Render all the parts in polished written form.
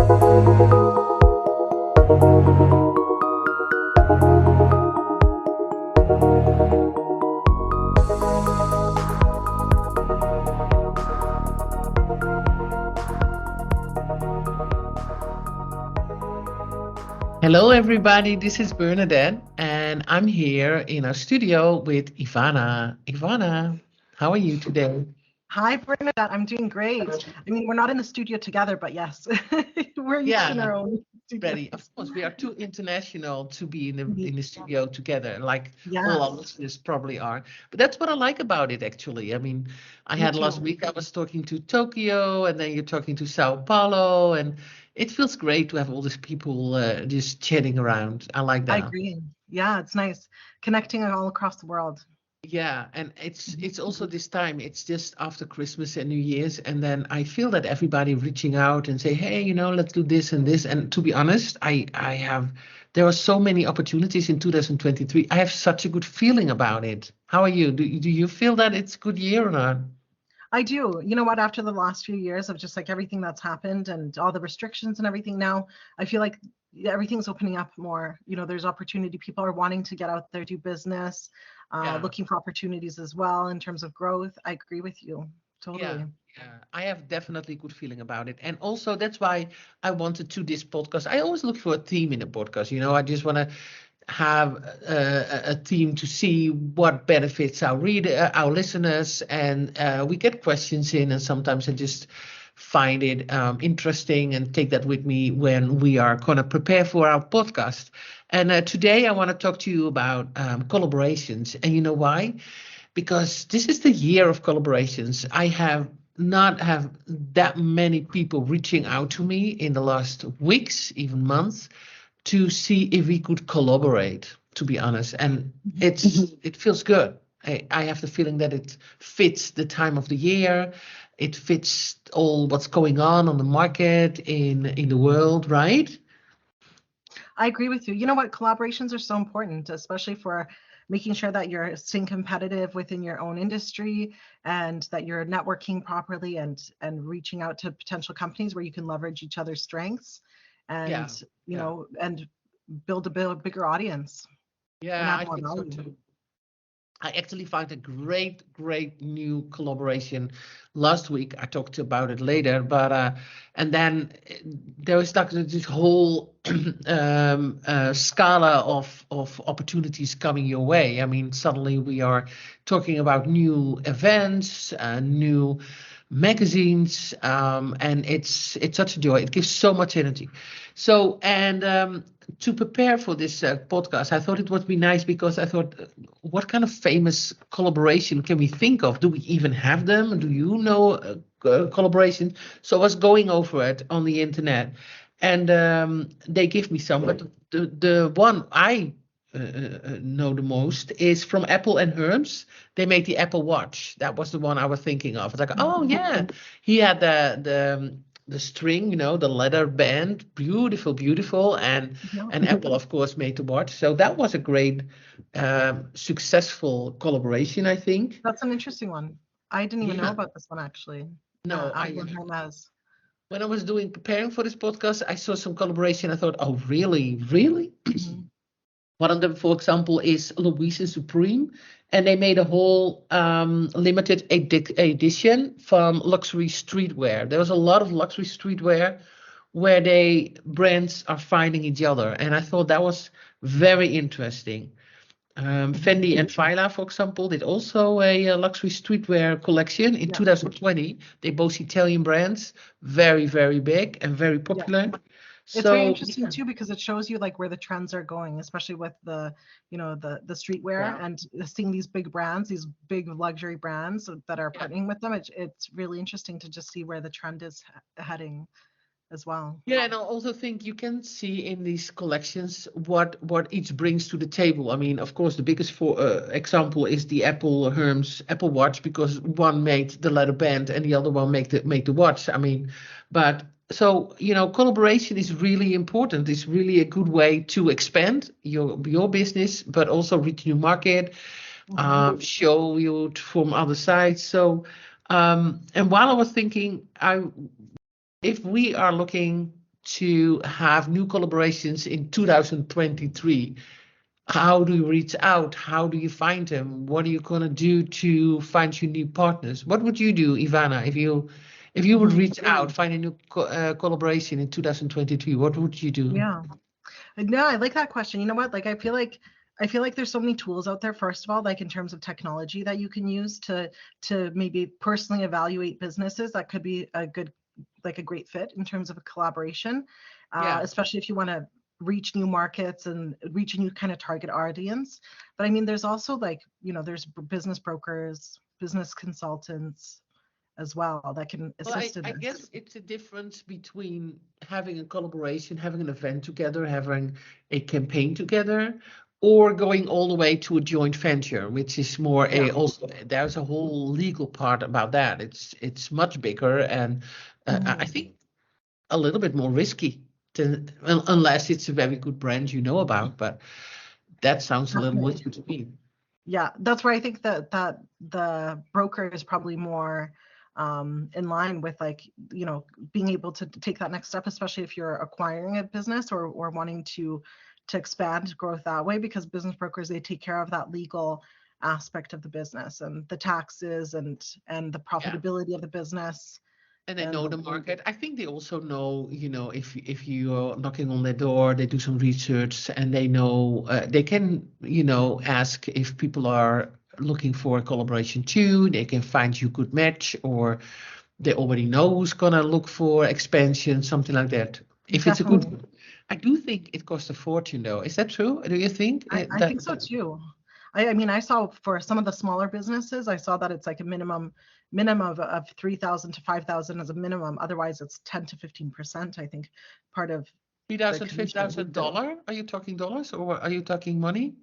Hello, everybody. This is Bernadette, and I'm here in our studio with Ivana. Ivana, how are you today? Hi, Bernadette. I'm doing great. I mean, we're not in the studio together, but yes, we're each in Yeah, our own ready. studios. Of course, we are too international to be in the Ye- in the studio together, like all our Yes, listeners probably are. But that's what I like about it, actually. I mean, I me had last too. week I was talking to Tokyo, and then you're talking to Sao Paulo, and it feels great to have all these people just chatting around. I like I that. agree. Yeah, it's nice connecting all across the world. Yeah, and it's Mhm. it's also this time, it's just after Christmas and New Year's, and then I feel that everybody reaching out and say, hey, let's do this and this. And to be honest, there are so many opportunities in 2023. I have such a good feeling about it. How are you? Do you feel that it's a good year or not? I do. You know what? After the last few years of just like everything that's happened and all the restrictions and everything now, I feel like everything's opening up more. There's opportunity. People are wanting to get out there, do business, Yeah. looking for opportunities as well in terms of growth. I agree with you. Yeah, Totally. yeah, I have definitely good feeling about it. And also that's why I wanted to this podcast. I always look for a theme in a podcast. I just want to have a theme to see what benefits our listeners, and we get questions in, and sometimes I just find it interesting and take that with me when we are going to prepare for our podcast. And today I want to talk to you about collaborations, and you know why? Because this is the year of collaborations. I have not have that many people reaching out to me in the last weeks, even months, to see if we could collaborate, to be honest. And it feels good. I have the feeling that it fits the time of the year. It fits all what's going on the market in the world, right? I agree with you. You know what? Collaborations are so important, especially for making sure that you're staying competitive within your own industry and that you're networking properly and reaching out to potential companies where you can leverage each other's strengths and Yeah, yeah, and build a bigger audience and yeah. add I more think so value. too. I actually found a great new collaboration last week. I talked about it later, but and then there was like this whole scala of opportunities coming your way. I mean, suddenly we are talking about new events, new magazines, and it's such a joy. It gives so much energy. So and to prepare for this podcast, I thought it would be nice because I thought, what kind of famous collaboration can we think of? Do we even have them? Do you know collaboration? So I was going over it on the internet, and they give me some. But the one I know the most is from Apple and Hermes. They made the Apple Watch. That was the one I was thinking of. It's like, oh Mhm. yeah, he had the string, the leather band, beautiful, Yeah, and Apple, of course, made the watch. So that was a great, successful collaboration, I think. that's an interesting one. I didn't even know Yeah, about this one actually. no, Apple and Hermes. when I was preparing for this podcast, I saw some collaboration. I thought, oh, really, really? Mhm. One of them, for example, is Louise and Supreme, and they made a whole limited edition from luxury streetwear. There was a lot of luxury streetwear where brands are finding each other, and I thought that was very interesting. Fendi and Fila, for example, did also a luxury streetwear collection in Yeah, 2020. They both Italian brands, very big and very yeah. popular. It's very So interesting too because it shows you like where the trends are going, especially with the streetwear yeah, and seeing these big brands, these big luxury brands that are yeah. partnering with them. It's really interesting to just see where the trend is heading as well. Yeah, and I also think you can see in these collections what each brings to the table. I mean, of course, the biggest example is the Apple Hermes Apple Watch because one made the leather band and the other one made the watch. I mean, but so collaboration is really important. It's really a good way to expand your business, but also reach new market, Hmm. show you from other sides. And while I was thinking, if we are looking to have new collaborations in 2023? How do you reach out? How do you find them? What are you gonna do to find your new partners? What would you do, Ivana, if you would reach out, find a new collaboration in 2023? What would you do? Yeah. No, I like that question. You know what? Like, I feel like there's so many tools out there, first of all, like in terms of technology that you can use to maybe personally evaluate businesses. That could be a good, like a great fit in terms of a collaboration, Yeah. especially if you want to reach new markets and reach a new kind of target audience. But I mean, there's also like, you know, there's business brokers, business consultants as well that can Well, assist in I this. guess it's a difference between having a collaboration, having an event together, having a campaign together, or going all the way to a joint venture, which is more a also there's a whole legal part about that. It's much bigger and I think a little bit more risky to, unless it's a very good brand you know about. But that sounds a little risky to me. Yeah, that's where I think that the broker is probably more in line with, like, you know, being able to take that next step, especially if you're acquiring a business or wanting to expand growth that way, because business brokers, they take care of that legal aspect of the business and the taxes and the profitability of the business. And they know the market. I think they also know, you know, if you are knocking on their door, they do some research and they know they can, you know, ask if people are looking for a collaboration too. They can find you a good match, or they already know who's gonna look for expansion, something like that. If it's a good, I do think it costs a fortune though. Is that true? Do you think? I think so too. I mean, I saw for some of the smaller businesses, I saw that it's like a minimum of 3,000 to 5,000 as a minimum. Otherwise, it's 10 to 15%. I think part of $3,000, $5,000. Are you talking dollars or are you talking money?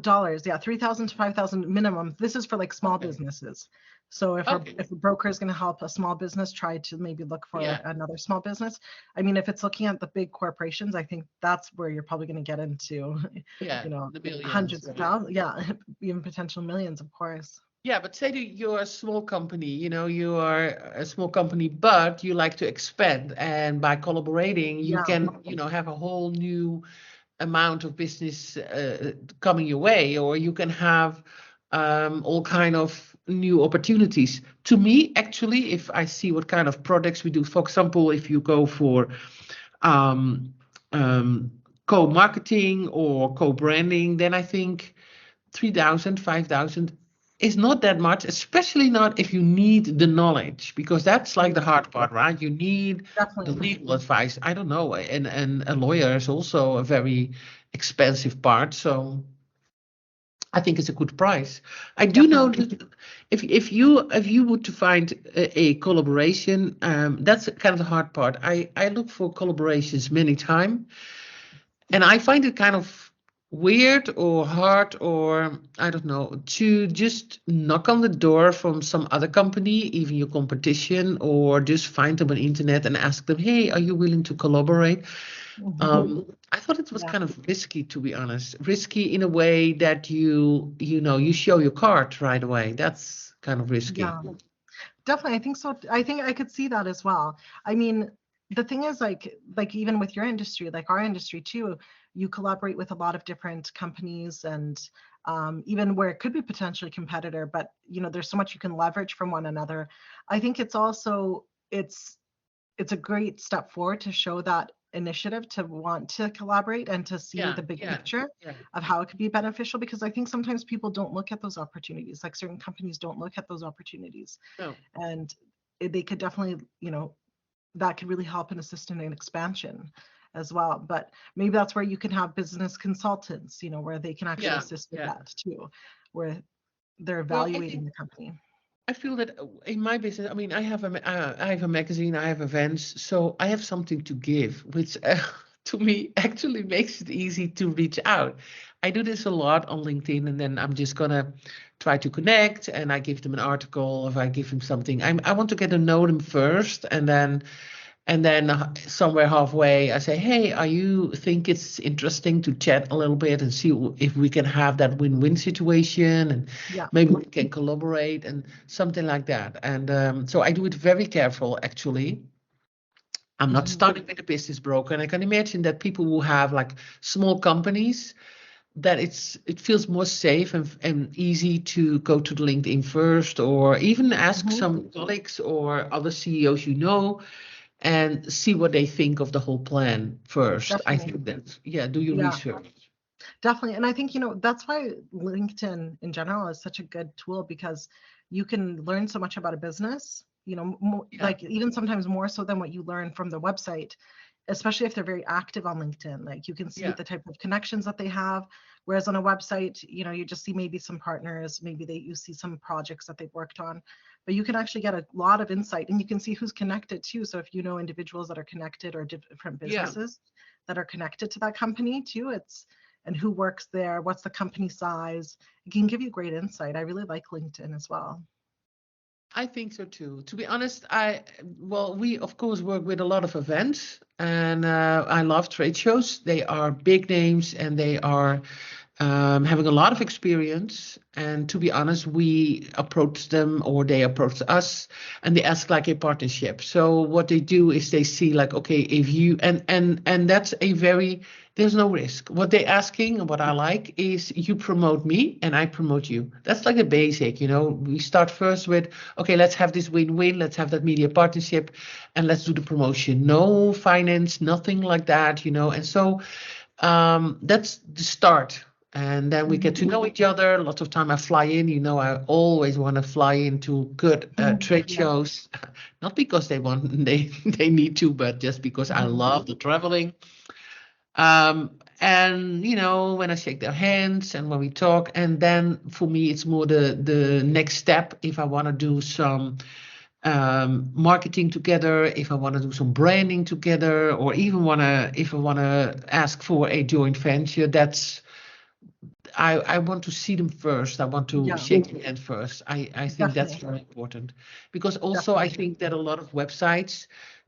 Dollars, yeah, 3,000 to 5,000 minimum. This is for like small businesses. So if a broker is going to help a small business try to maybe look for another small business, I mean, if it's looking at the big corporations, I think that's where you're probably going to get into, you know, the billions, hundreds of thousands, even potential millions, of course. Yeah, but say that you're a small company, you know, you are a small company, but you like to expand, and by collaborating, you can, you know, have a whole new amount of business coming your way, or you can have all kind of new opportunities. To me, actually, if I see what kind of products we do, for example, if you go for co-marketing or co-branding, then I think 3,000, 5,000 is not that much, especially not if you need the knowledge, because that's like the hard part, right? You need the legal advice. I don't know, and a lawyer is also a very expensive part. So I think it's a good price. I do know that if you were to find a collaboration, that's kind of the hard part. I look for collaborations many times, and I find it kind of weird or hard, or I don't know, to just knock on the door from some other company, even your competition, or just find them on the internet and ask them, hey, are you willing to collaborate? I thought it was kind of risky, to be honest. Risky in a way that you know, you show your card right away. That's kind of risky. Yeah, definitely. I think so. I think I could see that as well. I mean, the thing is, like even with your industry, like our industry too, you collaborate with a lot of different companies, and even where it could be potentially competitor, but you know, there's so much you can leverage from one another. I think it's also it's a great step forward to show that initiative to want to collaborate and to see the big picture of how it could be beneficial, because I think sometimes people don't look at those opportunities, like certain companies don't look at those opportunities. And they could definitely, you know, that could really help and assist in an expansion as well. But maybe that's where you can have business consultants, you know, where they can actually assist with that too, where they're evaluating the company. I feel that in my business, I mean, I have a magazine, I have events, so I have something to give, which to me actually makes it easy to reach out. I do this a lot on LinkedIn, and then I'm just gonna try to connect, and I give them an article, if I give them something. I want to get to know them first, and then somewhere halfway I say, hey, are you think it's interesting to chat a little bit and see if we can have that win-win situation, and maybe we can collaborate and something like that. And so I do it very careful, actually. I'm not starting with a business broker. And I can imagine that people who have like small companies, that it feels more safe and easy to go to the LinkedIn first, or even ask some colleagues or other CEOs and see what they think of the whole plan first. Definitely. I think that's, do your Yeah. research. Definitely. And I think, that's why LinkedIn in general is such a good tool, because you can learn so much about a business, like even sometimes more so than what you learn from the website, especially if they're very active on LinkedIn. Like you can see the type of connections that they have. Whereas on a website, you just see maybe some partners, maybe you see some projects that they've worked on, but you can actually get a lot of insight, and you can see who's connected too. So if you know individuals that are connected, or different businesses that are connected to that company too, and who works there, what's the company size, it can give you great insight. I really like LinkedIn as well. I think so too. To be honest, we of course work with a lot of events, and I love trade shows. They are big names, and they are having a lot of experience. And to be honest, we approach them, or they approach us, and they ask like a partnership. So what they do is they see like, okay, if you and that's there's no risk. What they're asking, and what I like, is you promote me and I promote you. That's like a basic, we start first with, okay, let's have this win-win, let's have that media partnership, and let's do the promotion. No finance, nothing like that, and so that's the start. And then we get to know each other. A lot of time I fly in, I always want to fly into good trade shows, not because they need to, but just because I love the traveling. And when I shake their hands and when we talk, and then for me it's more the next step. If I want to do some marketing together, if I want to do some branding together, or even if I want to ask for a joint venture, I want to see them first. I want to shake their hand first. I think that's very important, because also I think that a lot of websites,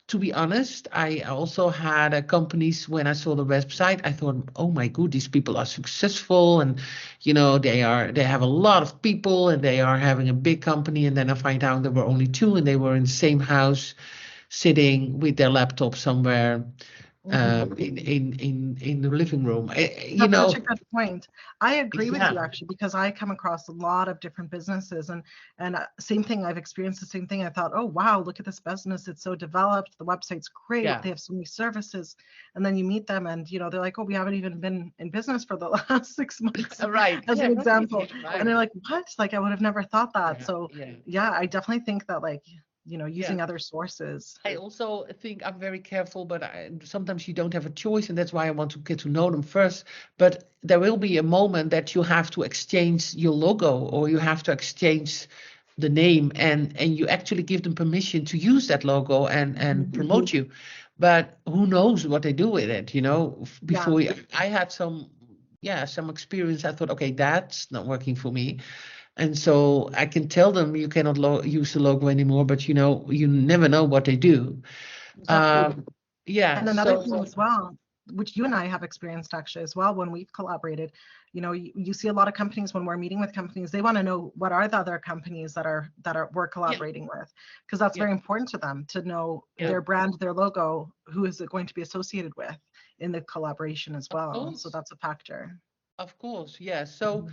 to be honest, I also had companies, when I saw the website, I thought, oh my God, these people are successful, and they have a lot of people, and they are having a big company. And then I find out there were only two, and they were in the same house, sitting with their laptop somewhere in the living room. That's such a good point. I agree with you, actually, because I come across a lot of different businesses, and same thing. I've experienced the same thing. I thought, oh wow, look at this business. It's so developed. The website's great. They have so many services. And then you meet them, and they're like, oh, we haven't even been in business for the last 6 months, as an example. And they're like, what? Like, I would have never thought that. So I definitely think that, like, using other sources. I also think I'm very careful, but sometimes you don't have a choice, and that's why I want to get to know them first. But there will be a moment that you have to exchange your logo, or you have to exchange the name, and you actually give them permission to use that logo and promote you. But who knows what they do with it, Before I had some experience, I thought, okay, that's not working for me. And so I can tell them you cannot use the logo anymore, but you never know what they do. And another thing as well, which you and I have experienced actually as well when we've collaborated, you see a lot of companies, when we're meeting with companies, they want to know what are the other companies that we're collaborating with, because that's very important to them to know their brand, their logo, who is it going to be associated with in the collaboration as well. So that's a factor. Of course, yeah. So,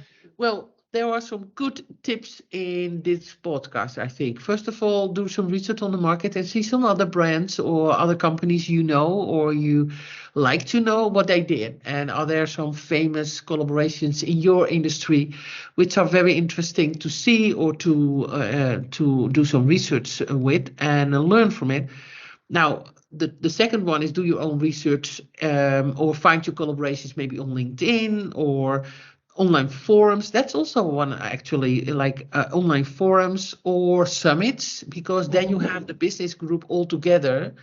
there are some good tips in this podcast, I think. First of all, do some research on the market and see some other brands or other companies or you like to know what they did. And are there some famous collaborations in your industry which are very interesting to see, or to do some research with and learn from it. Now, the second one is do your own research, or find your collaborations maybe on LinkedIn or online forums. That's also one, actually, like online forums or summits, because then you have the business group all together.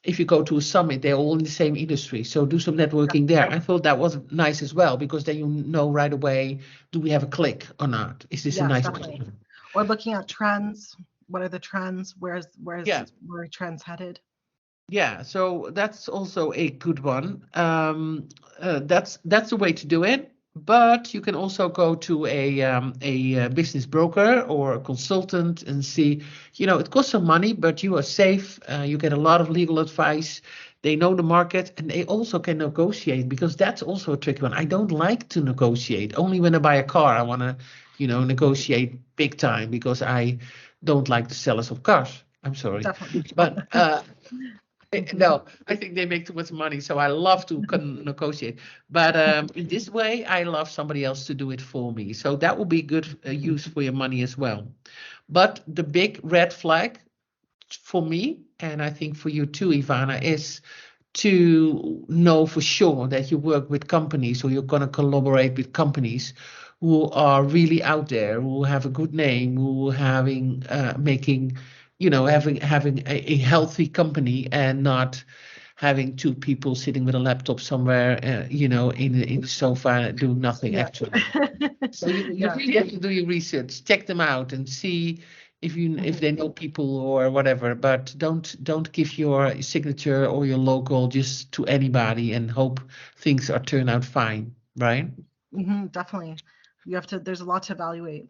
If you go to a summit, they're all in the same industry. So do some networking there. I thought that was nice as well, because then you know right away, do we have a click or not? Is this a nice one? Or looking at trends. What are the trends? Where are trends headed? Yeah, so that's also a good one. That's the way to do it. But you can also go to a business broker or a consultant and see, it costs some money, but you are safe. You get a lot of legal advice. They know the market and they also can negotiate, because that's also a tricky one. I don't like to negotiate. Only when I buy a car, I want to, negotiate big time, because I don't like the sellers of cars. I'm sorry. Definitely. But no, I think they make too much money, so I love to negotiate. But in this way, I love somebody else to do it for me. So that will be good use for your money as well. But the big red flag for me, and I think for you too, Ivana, is to know for sure that you work with companies, or you're going to collaborate with companies who are really out there, who have a good name, who having making, having a healthy company, and not having two people sitting with a laptop somewhere, in the sofa doing nothing actually. So you really have to do your research, check them out, and see if they know people or whatever. But don't give your signature or your logo just to anybody and hope things turn out fine, right? Definitely. There's a lot to evaluate.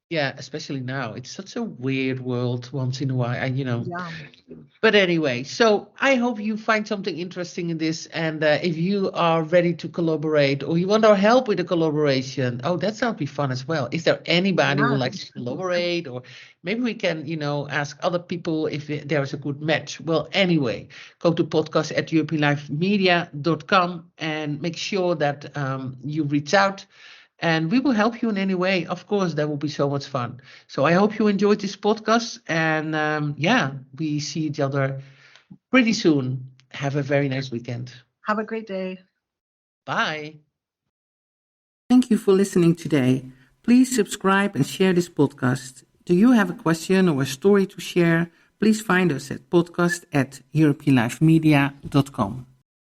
Yeah, especially now. It's such a weird world once in a while, Yeah. But anyway, so I hope you find something interesting in this. And if you are ready to collaborate, or you want our help with a collaboration, that sounds be fun as well. Is there anybody who would like to collaborate? Or maybe we can, ask other people if there is a good match. Well, anyway, go to podcast@EuropeanLifeMedia.com and make sure that you reach out. And we will help you in any way. Of course, that will be so much fun. So I hope you enjoyed this podcast. And we see each other pretty soon. Have a very nice weekend. Have a great day. Bye. Thank you for listening today. Please subscribe and share this podcast. Do you have a question or a story to share? Please find us at podcast@EuropeanLifeMedia.com.